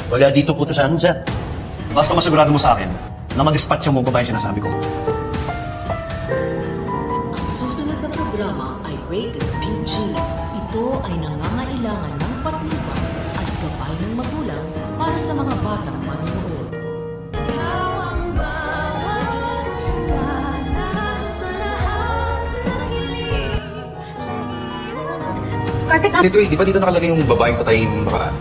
Wala dito po to sa ano, sir. Basta masigurado mo sa akin na mag-dispatch mo kung ba yung sinasabi ko. Ang susunod na programa ay rated PG. Ito ay nangangailangan ng patnubay at gabay ng magulang para sa mga batang manonood. Dito di ba dito nakalagay yung babaeng patayin nakaraan?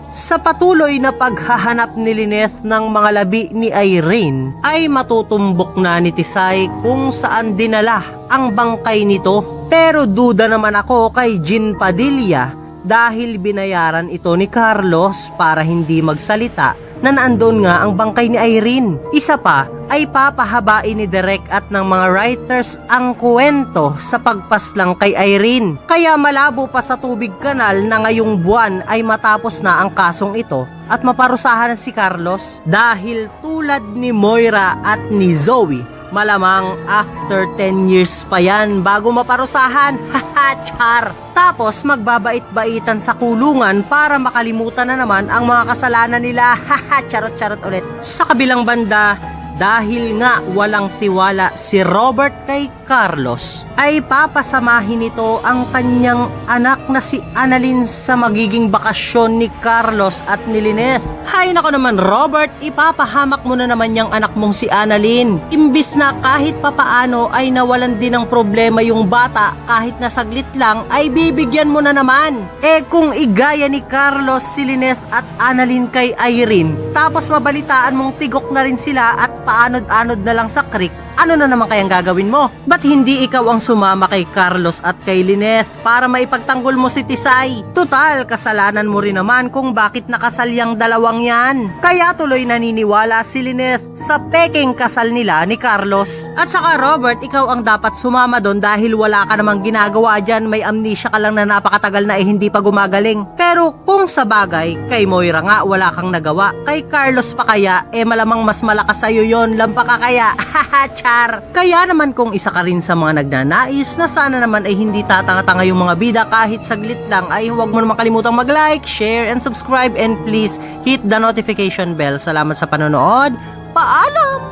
Sa patuloy na paghahanap ni Lynette ng mga labi ni Irene ay matutumbok na ni Tisay kung saan dinala ang bangkay nito. Pero duda naman ako kay Jean Padilla dahil binayaran ito ni Carlos para hindi magsalita na naandun nga ang bangkay ni Irene. Isa pa ay papahabain ni Derek at ng mga writers ang kwento sa pagpaslang kay Irene. Kaya malabo pa sa tubig kanal na ngayong buwan ay matapos na ang kasong ito at maparusahan si Carlos dahil tulad ni Moira at ni Zoe, malamang after 10 years pa yan bago maparusahan. Haha, char! Tapos magbabait-baitan sa kulungan para makalimutan na naman ang mga kasalanan nila. Haha, charot-charot ulit. Sa kabilang banda, dahil nga walang tiwala si Robert kay Carlos, ay papasamahin nito ang kanyang anak na si Annalyn sa magiging bakasyon ni Carlos at ni Lynette. Hay nako naman Robert, ipapahamak mo na naman yung anak mong si Annalyn. Imbis na kahit papaano ay nawalan din ng problema yung bata kahit na saglit lang ay bibigyan mo na naman. Eh kung igaya ni Carlos si Lynette at Annalyn kay Irene, tapos mabalitaan mong tigok na rin sila at paanod-anod na lang sa creek, ano na naman kayang gagawin mo? Ba't hindi ikaw ang sumama kay Carlos at kay Lynette para maipagtanggol mo si Tisay? Total, kasalanan mo rin naman kung bakit nakasal yung dalawang yan. Kaya tuloy naniniwala si Lynette sa peking kasal nila ni Carlos. At saka Robert, ikaw ang dapat sumama doon dahil wala ka namang ginagawa dyan, may amnesia ka lang na napakatagal na hindi pa gumagaling. Pero kung sa bagay, kay Moira nga wala kang nagawa, kay Carlos pa kaya, malamang mas malakas sa'yo yon, lampa ka kaya. Haha, char! Kaya naman kung isa ka rin sa mga nagnanais na sana naman ay hindi tatanga-tanga yung mga bida kahit saglit lang, ay huwag mo naman kalimutang mag-like, share, and subscribe, and please hit the notification bell. Salamat sa panonood. Paalam!